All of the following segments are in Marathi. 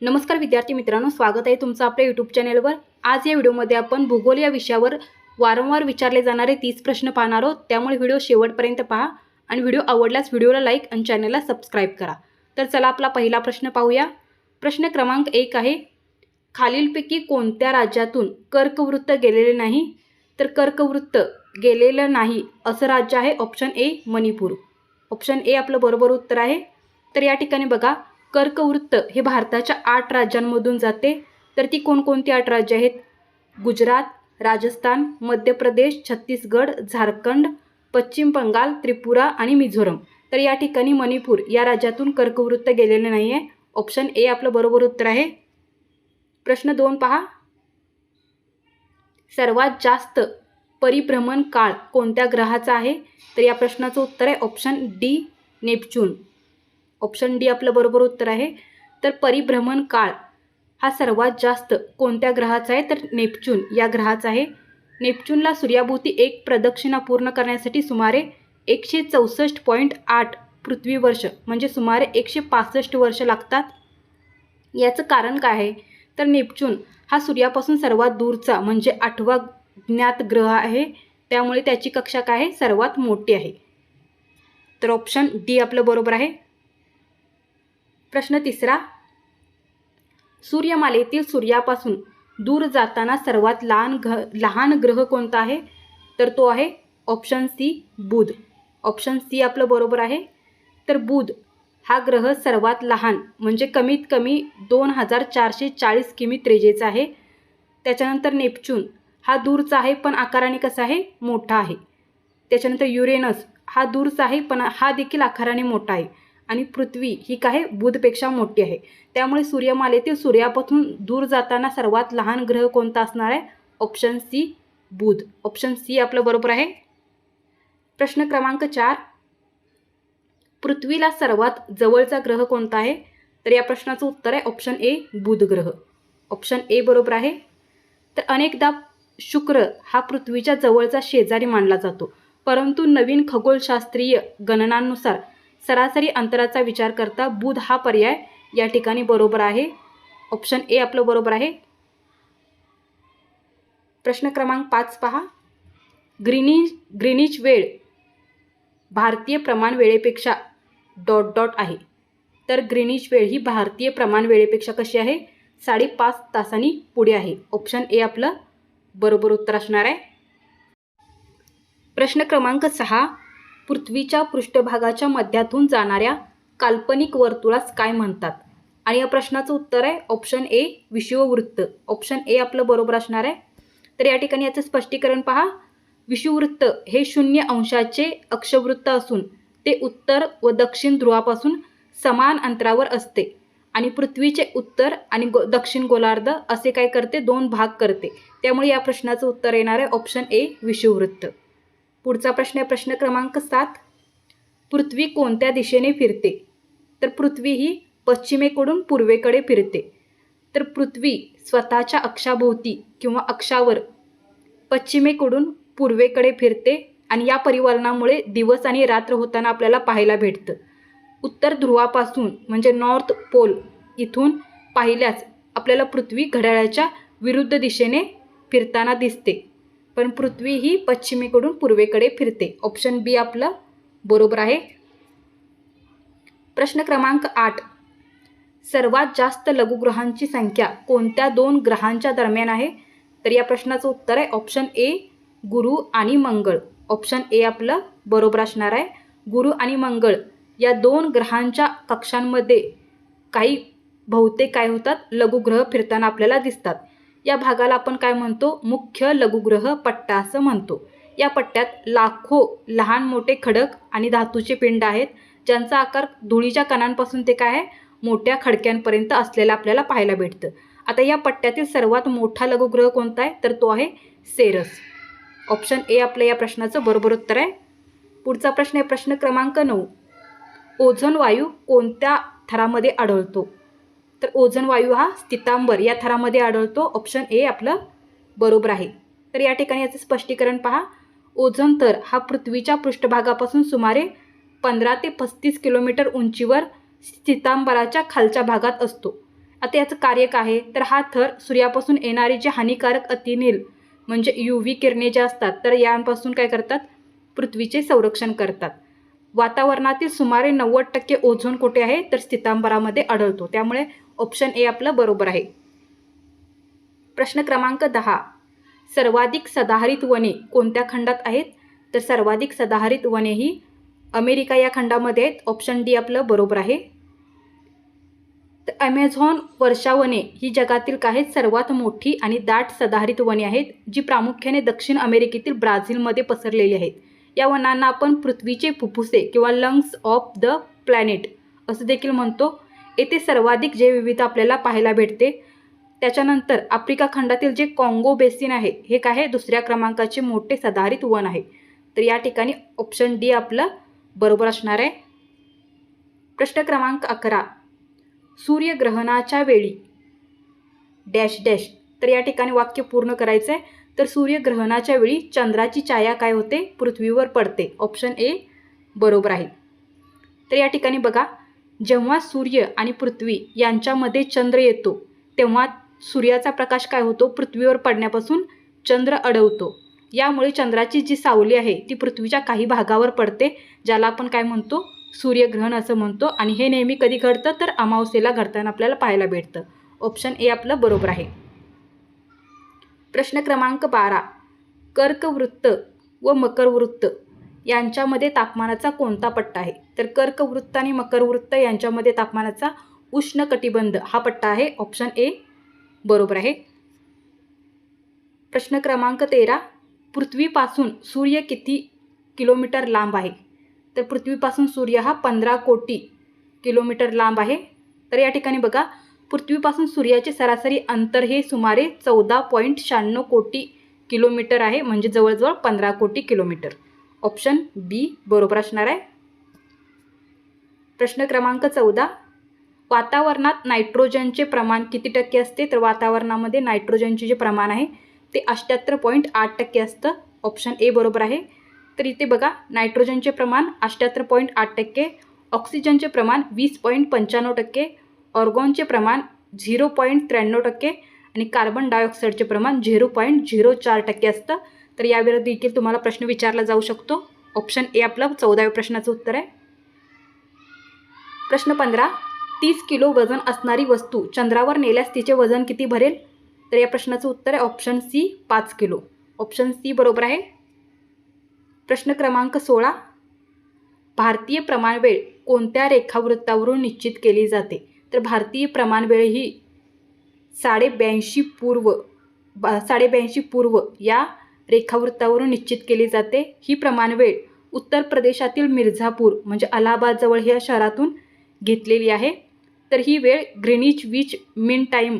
नमस्कार विद्यार्थी मित्रांनो, स्वागत आहे तुमचं आपल्या यूट्यूब चॅनलवर। आज या व्हिडिओमध्ये आपण भूगोल या विषयावर वारंवार विचारले जाणारे 30 प्रश्न पाहणार आहोत। त्यामुळे व्हिडिओ शेवटपर्यंत पहा आणि व्हिडिओ आवडल्यास व्हिडिओला लाईक आणि चॅनलला सबस्क्राईब करा। तर चला आपला पहिला प्रश्न पाहूया। प्रश्न क्रमांक 1 आहे, खालीलपैकी कोणत्या राज्यातून कर्कवृत्त गेलेले नाही? तर कर्कवृत्त गेलेलं नाही असं राज्य आहे option A Manipur. Option A आपलं बरोबर उत्तर आहे। तर या ठिकाणी बघा, कर्कवृत्त हे भारताच्या 8 राज्यांमधून जाते। तर ती कोणकोणती 8 राज्य आहेत? गुजरात, राजस्थान, मध्य प्रदेश, छत्तीसगड, झारखंड, पश्चिम बंगाल, त्रिपुरा आणि मिझोरम। तर या ठिकाणी मणिपूर या राज्यातून कर्कवृत्त गेलेले नाही आहे। ऑप्शन ए आपलं बरोबर उत्तर आहे। प्रश्न 2 पहा, सर्वात जास्त परिभ्रमण काळ कोणत्या ग्रहाचा आहे? तर या प्रश्नाचं उत्तर आहे option D Neptune. Option D आपलं बरोबर उत्तर आहे। तर परिभ्रमण काळ हा सर्वात जास्त कोणत्या ग्रहाचा आहे? तर नेपच्यून या ग्रहाचा आहे। नेपच्यूनला सूर्याभोवती एक प्रदक्षिणा पूर्ण करण्यासाठी सुमारे 164.8 पृथ्वी वर्ष म्हणजे सुमारे 165 वर्ष लागतात। याचं कारण काय आहे? तर नेपच्यून हा सूर्यापासून सर्वात दूरचा म्हणजे 8वा ज्ञात ग्रह आहे। त्यामुळे त्याची कक्षा काय आहे? सर्वात मोठी आहे। तर ऑप्शन डी आपलं बरोबर आहे। प्रश्न 3, सूर्यमालेतील सूर्यापासून दूर जाताना सर्वात लहान ग्रह कोणता आहे? तर तो आहे ऑप्शन सी बुध। ऑप्शन सी आपलं बरोबर आहे। तर बुध हा ग्रह सर्वात लहान म्हणजे कमीत कमी 2440 किमी त्रिज्येचा आहे। त्याच्यानंतर नेपच्यून हा दूरचा आहे पण आकाराने कसा आहे? मोठा आहे। त्याच्यानंतर युरेनस हा दूरचा आहे पण हा देखील आकाराने मोठा आहे। आणि पृथ्वी ही काय बुधपेक्षा मोठी आहे। त्यामुळे सूर्यमालेतील सूर्यापासून दूर जाताना सर्वात लहान ग्रह कोणता असणार आहे? ऑप्शन सी बुध। ऑप्शन सी आपलं बरोबर आहे। प्रश्न क्रमांक 4, पृथ्वीला सर्वात जवळचा ग्रह कोणता आहे? तर या प्रश्नाचं उत्तर आहे ऑप्शन ए बुध ग्रह। ऑप्शन ए बरोबर आहे। तर अनेकदा शुक्र हा पृथ्वीच्या जवळचा शेजारी मानला जातो, परंतु नवीन खगोलशास्त्रीय गणनांनुसार सरासरी अंतराचा विचार करता बुध हा पर्याय या ठिकाणी बरोबर आहे। ऑप्शन ए आपलं बरोबर आहे। प्रश्न क्रमांक 5 पहा, ग्रीनिच वेळ भारतीय प्रमाण वेळेपेक्षा ... आहे। तर ग्रीनिच वेळ ही भारतीय प्रमाण वेळेपेक्षा कशी आहे? 5.5 तासांनी पुढे आहे। ऑप्शन ए आपलं बरोबर उत्तर असणार आहे। प्रश्न क्रमांक 6, पृथ्वीच्या पृष्ठभागाच्या मध्यातून जाणाऱ्या काल्पनिक वर्तुळास काय म्हणतात? आणि या प्रश्नाचं उत्तर आहे ऑप्शन ए विषुववृत्त। ऑप्शन ए आपलं बरोबर असणार आहे। तर या ठिकाणी याचं स्पष्टीकरण पहा, विषुववृत्त हे 0 अंशाचे अक्षवृत्त असून ते उत्तर व दक्षिण ध्रुवापासून समान अंतरावर असते आणि पृथ्वीचे उत्तर आणि दक्षिण गोलार्ध असे काय करते? 2 भाग करते। त्यामुळे या प्रश्नाचं उत्तर येणार आहे ऑप्शन ए विषुववृत्त। पुढचा प्रश्न आहे प्रश्न क्रमांक 7, पृथ्वी कोणत्या दिशेने फिरते? तर पृथ्वी ही पश्चिमेकडून पूर्वेकडे फिरते। तर पृथ्वी स्वतःच्या अक्षाभोवती किंवा अक्षावर पश्चिमेकडून पूर्वेकडे फिरते आणि या परिवलनामुळे दिवस आणि रात्र होताना आपल्याला पाहायला भेटतं। उत्तर ध्रुवापासून म्हणजे नॉर्थ पोल इथून पाहिल्यास आपल्याला पृथ्वी घड्याळाच्या विरुद्ध दिशेने फिरताना दिसते, पण पृथ्वी ही पश्चिमेकडून पूर्वेकडे फिरते। ऑप्शन बी आपलं बरोबर आहे। प्रश्न क्रमांक 8, सर्वात जास्त लघुग्रहांची संख्या कोणत्या 2 ग्रहांच्या दरम्यान आहे? तर या प्रश्नाचं उत्तर आहे ऑप्शन ए गुरु आणि मंगळ। ऑप्शन ए आपलं बरोबर असणार आहे। गुरु आणि मंगळ या 2 ग्रहांच्या कक्षांमध्ये काही बहुतेक काय होतात? लघुग्रह फिरताना आपल्याला दिसतात। या भागाला आपण काय म्हणतो? मुख्य लघुग्रह पट्टा असं म्हणतो। या पट्ट्यात लाखो लहान मोठे खडक आणि धातूचे पिंड आहेत, ज्यांचा आकार धुळीच्या कणांपासून ते काय आहे? मोठ्या खडक्यांपर्यंत असलेला आपल्याला पाहायला भेटतं। आता या पट्ट्यातील सर्वात मोठा लघुग्रह कोणता आहे? तर तो आहे सेरस। ऑप्शन ए आपलं या प्रश्नाचं बरोबर उत्तर आहे। पुढचा प्रश्न आहे प्रश्न क्रमांक 9, ओझोन वायू कोणत्या थरामध्ये आढळतो? तर ओझोन वायू हा स्थितांबर या थरामध्ये आढळतो। ऑप्शन ए आपलं बरोबर आहे। तर या ठिकाणी याचं स्पष्टीकरण पहा, ओझोन थर हा पृथ्वीच्या पृष्ठभागापासून सुमारे 15 ते 35 किलोमीटर उंचीवर स्थितांबराच्या खालच्या भागात असतो आता याचं कार्य काय आहे, तर हा थर सूर्यापासून येणारे जे हानिकारक अतिनील म्हणजे UV किरणे जे असतात तर यांपासून काय करतात, पृथ्वीचे संरक्षण करतात. वातावरणातील सुमारे 90% ओझोन कुठे आहे, तर स्थितांबरामध्ये आढळतो. त्यामुळे ऑप्शन ए आपलं बरोबर आहे. प्रश्न क्रमांक 10. सर्वाधिक सदाहरित वने कोणत्या खंडात आहेत, तर सर्वाधिक सदाहरित वने ही अमेरिका या खंडामध्ये आहेत. ऑप्शन डी आपलं बरोबर आहे. तर ॲमेझॉन वर्षावने ही जगातील काही सर्वात मोठी आणि दाट सदाहरित वने आहेत, जी प्रामुख्याने दक्षिण अमेरिकेतील ब्राझीलमध्ये पसरलेली आहेत. या वनांना आपण पृथ्वीचे फुफ्फुसे किंवा लंग्स ऑफ द प्लॅनेट असं देखील म्हणतो. येथे सर्वाधिक जैवविविधता आपल्याला पाहायला भेटते. त्याच्यानंतर आफ्रिका खंडातील जे काँगो बेसिन आहे हे काय आहे, दुसऱ्या क्रमांकाचे मोठे सदाहरित वन आहे. तर या ठिकाणी ऑप्शन डी आपलं बरोबर असणार आहे. प्रश्न क्रमांक 11. सूर्यग्रहणाच्या वेळी डॅश डॅश, तर या ठिकाणी वाक्य पूर्ण करायचं आहे. तर सूर्यग्रहणाच्या वेळी चंद्राची छाया काय होते, पृथ्वीवर पडते. ऑप्शन ए बरोबर आहे. तर या ठिकाणी बघा, जेव्हा सूर्य आणि पृथ्वी यांच्यामध्ये चंद्र येतो तेव्हा सूर्याचा प्रकाश काय होतो, पृथ्वीवर पडण्यापासून चंद्र अडवतो. यामुळे चंद्राची जी सावली आहे ती पृथ्वीच्या काही भागावर पडते, ज्याला आपण काय म्हणतो, सूर्यग्रहण असं म्हणतो. आणि हे नेहमी कधी घडतं, तर अमावस्येला घडताना आपल्याला पाहायला भेटतं. ऑप्शन ए आपलं बरोबर आहे. प्रश्न क्रमांक 12. कर्कवृत्त व मकरवृत्त यांच्यामध्ये तापमानाचा कोणता पट्टा आहे, तर कर्कवृत्त आणि मकरवृत्त यांच्यामध्ये तापमानाचा उष्णकटिबंध हा पट्टा आहे. ऑप्शन ए बरोबर आहे. प्रश्न क्रमांक 13. पृथ्वीपासून सूर्य किती किलोमीटर लांब आहे, तर पृथ्वीपासून सूर्य हा 15 कोटी किलोमीटर लांब आहे. तर या ठिकाणी बघा, पृथ्वीपासून सूर्याचे सरासरी अंतर हे सुमारे 14.96 कोटी किलोमीटर आहे, म्हणजे जवळजवळ 15 कोटी किलोमीटर. ऑप्शन बी बरोबर असणार आहे. प्रश्न क्रमांक 14. वातावरणात नायट्रोजनचे प्रमाण किती टक्के असते, तर वातावरणामध्ये नायट्रोजनचे जे प्रमाण आहे ते 78.8% असतं. ऑप्शन ए बरोबर आहे. तर इथे बघा, नायट्रोजनचे प्रमाण 78.8%, ऑक्सिजनचे प्रमाण 20.95%, ऑर्गॉनचे प्रमाण 0.93% आणि कार्बन डायऑक्साईडचे प्रमाण 0.04% असतं. तर यावर देखील तुम्हाला प्रश्न विचारला जाऊ शकतो. ऑप्शन ए आपलं 14व्या प्रश्नाचं उत्तर आहे. प्रश्न 15. 30 किलो वजन असणारी वस्तू चंद्रावर नेल्यास तिचे वजन किती भरेल, तर या प्रश्नाचं उत्तर आहे option C 5 kilo. Option C बरोबर आहे. प्रश्न क्रमांक 16. भारतीय प्रमाणवेळ कोणत्या रेखावृत्तावरून निश्चित केली जाते, तर भारतीय प्रमाणवेळ ही 82.5 पूर्व या रेखावृत्तावरून निश्चित केली जाते. ही प्रमाणवेळ उत्तर प्रदेशातील मिर्झापूर म्हणजे अलाहाबादजवळ ह्या शहरातून घेतलेली आहे. तर ही वेळ ग्रीनिच विच मीन टाईम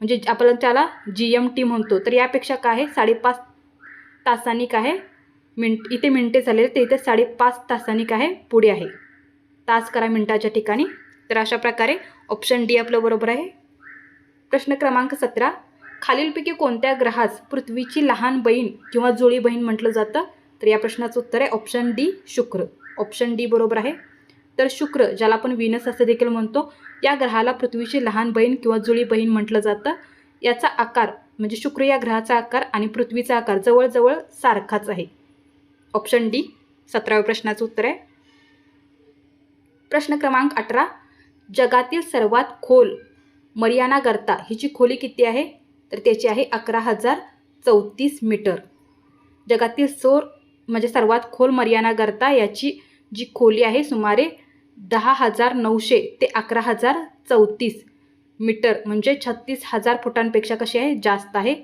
म्हणजे आपण त्याला GMT म्हणतो. तर यापेक्षा काय आहे, 5.5 तासांनी काय आहे, इथे मिनटे झालेले, ते इथे 5.5 तासांनी काय आहे पुढे आहे, तास करा मिनटाच्या ठिकाणी. तर अशा प्रकारे ऑप्शन डी आपलं बरोबर आहे. प्रश्न क्रमांक 17. खालीलपैकी कोणत्या ग्रहास पृथ्वीची लहान बहीण किंवा जुळी बहीण म्हटलं जातं, तर या प्रश्नाचं उत्तर आहे ऑप्शन डी शुक्र. ऑप्शन डी बरोबर आहे. तर शुक्र, ज्याला आपण व्हीनस असं देखील म्हणतो, या ग्रहाला पृथ्वीची लहान बहीण किंवा जुळी बहीण म्हटलं जातं. याचा आकार म्हणजे शुक्र या ग्रहाचा आकार आणि पृथ्वीचा आकार जवळजवळ सारखाच आहे. ऑप्शन डी 17व्या प्रश्नाचं उत्तर आहे. प्रश्न क्रमांक 18. जगातील सर्वात खोल मरियाना गर्ता हिची खोली किती आहे, तर त्याची आहे 11,034 मीटर. जगातील सर्वात खोल मरियाना गर्ता याची जी खोली आहे सुमारे 10,900 ते 11,034 मीटर म्हणजे 36,000 फुटांपेक्षा कशी आहे, जास्त आहे.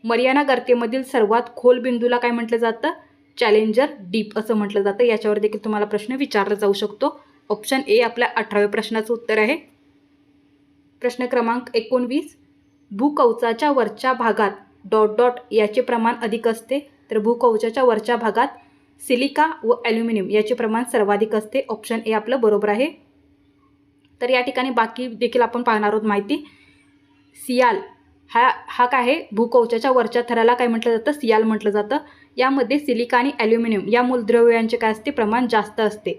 मरियाना गर्तेमधील सर्वात खोल बिंदूला काय म्हटलं जातं, चॅलेंजर डीप असं म्हटलं जातं. याच्यावर देखील तुम्हाला प्रश्न विचारला जाऊ शकतो. ऑप्शन ए आपल्या 18व्या प्रश्नाचं उत्तर आहे. प्रश्न क्रमांक 19. भूकवचाच्या वरच्या भागात डॉट डॉट याचे प्रमाण अधिक असते, तर भूकवचाच्या वरच्या भागात सिलिका व ॲल्युमिनियम याचे प्रमाण सर्वाधिक असते. ऑप्शन ए आपलं बरोबर आहे. तर या ठिकाणी बाकी देखील आपण पाहणार आहोत माहिती. सियाल हा काय आहे, भूकवचाच्या वरच्या थराला काय म्हटलं जातं, सियाल म्हटलं जातं. यामध्ये सिलिका आणि ॲल्युमिनियम या मूलद्रव्यांचे काय असते, प्रमाण जास्त असते.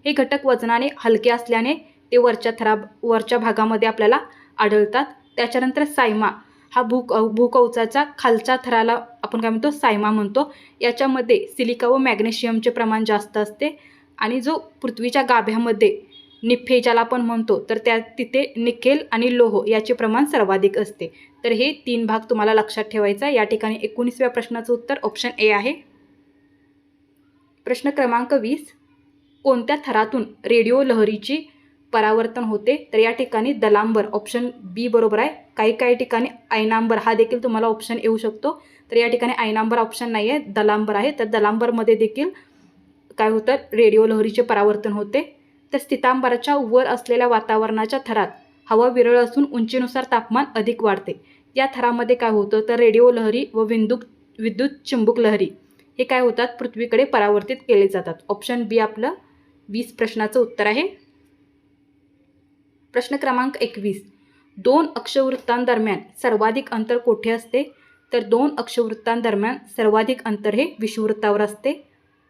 हे घटक वजनाने हलके असल्याने ते वरच्या भागामध्ये आपल्याला आढळतात. त्याच्यानंतर सायमा हा भूकवचाच्या खालच्या थराला आपण काय म्हणतो, सायमा म्हणतो. याच्यामध्ये सिलिका व मॅग्नेशियमचे प्रमाण जास्त असते. आणि जो पृथ्वीच्या गाभ्यामध्ये निफे ज्याला आपण म्हणतो, तर तिथे निकेल आणि लोह याचे प्रमाण सर्वाधिक असते. तर हे 3 भाग तुम्हाला लक्षात ठेवायचा. या ठिकाणी 19व्या प्रश्नाचं उत्तर ऑप्शन ए आहे. प्रश्न क्रमांक 20, कोणत्या थरातून रेडिओ लहरीची परावर्तन होते? तर या ठिकाणी दलांबर ऑप्शन बी बरोबर आहे. काही ठिकाणी आयनांबर हा देखील तुम्हाला ऑप्शन येऊ शकतो. तर या ठिकाणी आयनांबर ऑप्शन नाही आहे, दलांबर आहे. तर दलांबरमध्ये देखील काय होतं, रेडिओ लहरीचे परावर्तन होते. तर स्थितांबराच्या वर असलेल्या वातावरणाच्या थरात हवा विरळ असून उंचीनुसार तापमान अधिक वाढते. या थरामध्ये काय होतं, तर रेडिओ लहरी व विद्युत चुंबक लहरी हे काय होतात, पृथ्वीकडे परावर्तित केले जातात. ऑप्शन बी आपलं 20 प्रश्नाचं उत्तर आहे. प्रश्न क्रमांक 21, 2 अक्षवृत्तांदरम्यान सर्वाधिक अंतर कोठे असते? तर 2 अक्षवृत्तांदरम्यान सर्वाधिक अंतर हे विषुववृत्तावर असते.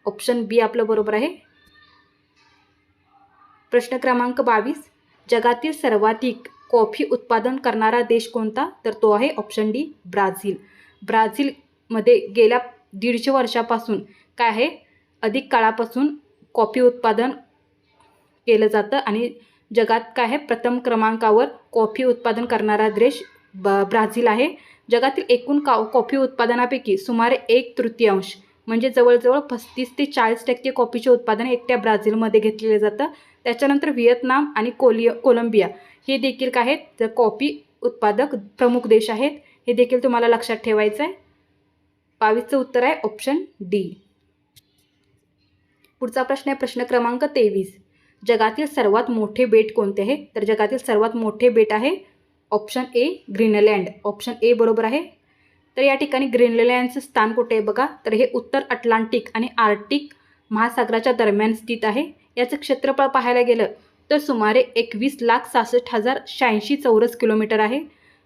ऑप्शन बी आपलं बरोबर आहे. प्रश्न क्रमांक 22, जगातील सर्वाधिक कॉफी उत्पादन करणारा देश कोणता? तर तो आहे ऑप्शन डी ब्राझील. ब्राझीलमध्ये गेल्या 150 वर्षापासून काय आहे, अधिक काळापासून कॉफी उत्पादन केलं जातं आणि जगात काय आहे, प्रथम क्रमांकावर कॉफी उत्पादन करणारा देश ब्राझील आहे. जगातील एकूण कॉफी उत्पादनापैकी सुमारे 1/3 म्हणजे जवळजवळ 35 ते 40% कॉफीचे उत्पादन एकट्या ब्राझीलमध्ये घेतलेलं जातं. त्याच्यानंतर व्हिएतनाम आणि कोलंबिया हे देखील काय आहेत, तर कॉफी उत्पादक प्रमुख देश आहेत. हे देखील तुम्हाला लक्षात ठेवायचं आहे. 22चं उत्तर आहे ऑप्शन डी. पुढचा प्रश्न आहे प्रश्न क्रमांक 23, जगातील सर्वात मोठे बेट कोणते आहे? तर जगातील सर्वात मोठे बेट आहे option A Greenland. Option A बरोबर आहे. तर या ठिकाणी ग्रीनलँडचं स्थान कुठे आहे बघा, तर हे उत्तर अटलांटिक आणि आर्क्टिक महासागराच्या दरम्यान स्थित आहे. याचं क्षेत्रफळ पाहायला गेलं तर सुमारे 21,66,086 चौरस किलोमीटर आहे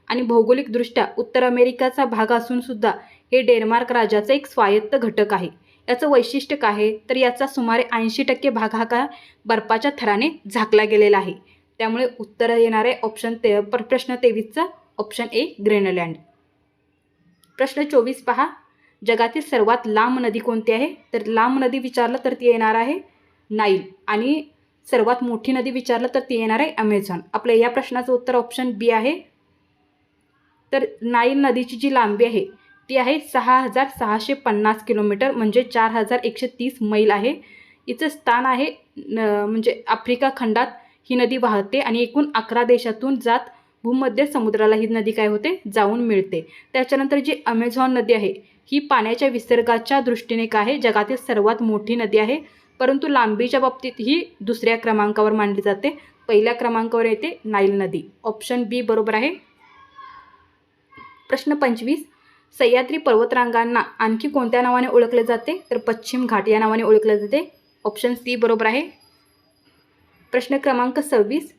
आणि भौगोलिकदृष्ट्या उत्तर अमेरिकेचा भाग असून सुद्धा हे डेन्मार्क राज्याचा एक स्वायत्त घटक आहे. याचं वैशिष्ट्य काय आहे, तर याचा सुमारे 80% भाग हा का बर्फाच्या थराने झाकला गेलेला आहे. त्यामुळे उत्तर येणार आहे ऑप्शन प्रश्न 23चा ऑप्शन ए ग्रीनलँड. प्रश्न 24 पहा, जगातील सर्वात लांब नदी कोणती आहे? तर लांब नदी विचारलं तर ती येणार आहे नाईल आणि सर्वात मोठी नदी विचारलं तर ती येणार आहे अमेझॉन. आपल्या या प्रश्नाचं उत्तर ऑप्शन बी आहे. तर नाईल नदीची जी लांबी आहे ती आहे 6,650 किलोमीटर म्हणजे 4,130 मैल आहे. हिचं स्थान आहे म्हणजे आफ्रिका खंडात ही नदी वाहते आणि एकूण 11 देशातून जात भूमध्य समुद्राला ही नदी काय होते, जाऊन मिळते. त्याच्यानंतर जी अमेझॉन नदी आहे ही पाण्याच्या विसर्गाच्या दृष्टीने काय आहे, जगातील सर्वात मोठी नदी आहे. परंतु लांबीच्या बाबतीत ही दुसऱ्या क्रमांकावर मानली जाते. पहिल्या क्रमांकावर येते नाईल नदी. ऑप्शन बी बरोबर आहे. प्रश्न 25, सह्याद्री पर्वतरांगांना आणखी कोणत्या नावाने ओळखले जाते? तर पश्चिम घाट या नावाने ओळखले जाते. ऑप्शन सी बरोबर आहे. प्रश्न क्रमांक 26,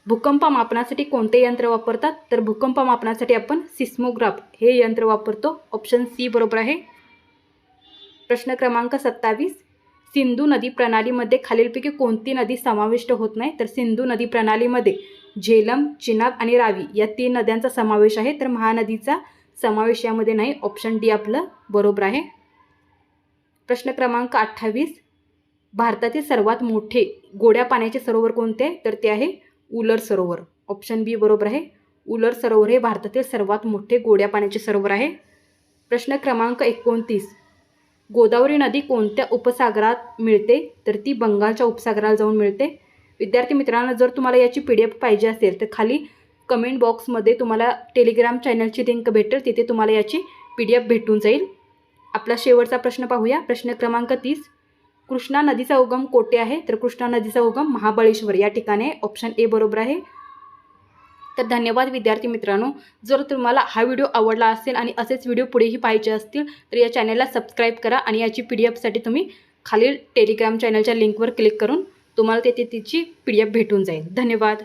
भूकंप मापनासाठी कोणते यंत्र वापरतात? तर भूकंप मापनासाठी आपण सिस्मोग्राफ हे यंत्र वापरतो. ऑप्शन सी बरोबर आहे. प्रश्न क्रमांक 27, सिंधू नदी प्रणालीमध्ये खालीलपैकी कोणती नदी समाविष्ट होत नाही? तर सिंधू नदी प्रणालीमध्ये झेलम, चिनाब आणि रावी या 3 नद्यांचा समावेश आहे. तर महानदीचा समावेश यामध्ये नाही. ऑप्शन डी आपलं बरोबर आहे. प्रश्न क्रमांक 28, भारतातील सर्वात मोठे गोड्या पाण्याचे सरोवर कोणते? तर ते आहे उलर सरोवर. ऑप्शन बी बरोबर आहे. उलर सरोवर हे भारतातील सर्वात मोठे गोड्या पाण्याचे सरोवर आहे. प्रश्न क्रमांक 29, गोदावरी नदी कोणत्या उपसागरात मिळते? तर ती बंगालच्या उपसागराला जाऊन मिळते. विद्यार्थी मित्रांनो, जर तुम्हाला याची PDF पाहिजे असेल तर खाली कमेंट बॉक्समध्ये तुम्हाला टेलिग्राम चॅनलची लिंक भेटेल, तिथे तुम्हाला याची PDF भेटून जाईल. आपला शेवटचा प्रश्न पाहूया. प्रश्न क्रमांक 30, कृष्णा नदीचा उगम कोठे आहे? तर कृष्णा नदीचा उगम महाबळेश्वर या ठिकाणी. ऑप्शन ए बरोबर आहे. तर धन्यवाद विद्यार्थी मित्रांनो. जर तुम्हाला हा व्हिडिओ आवडला असेल आणि असेच व्हिडिओ पुढेही पाहिजे असतील तर या चॅनलला सबस्क्राईब करा आणि याची PDF तुम्ही खालील टेलिग्राम चॅनलच्या लिंकवर क्लिक करून तुम्हाला तिची PDF भेटून जाईल. धन्यवाद.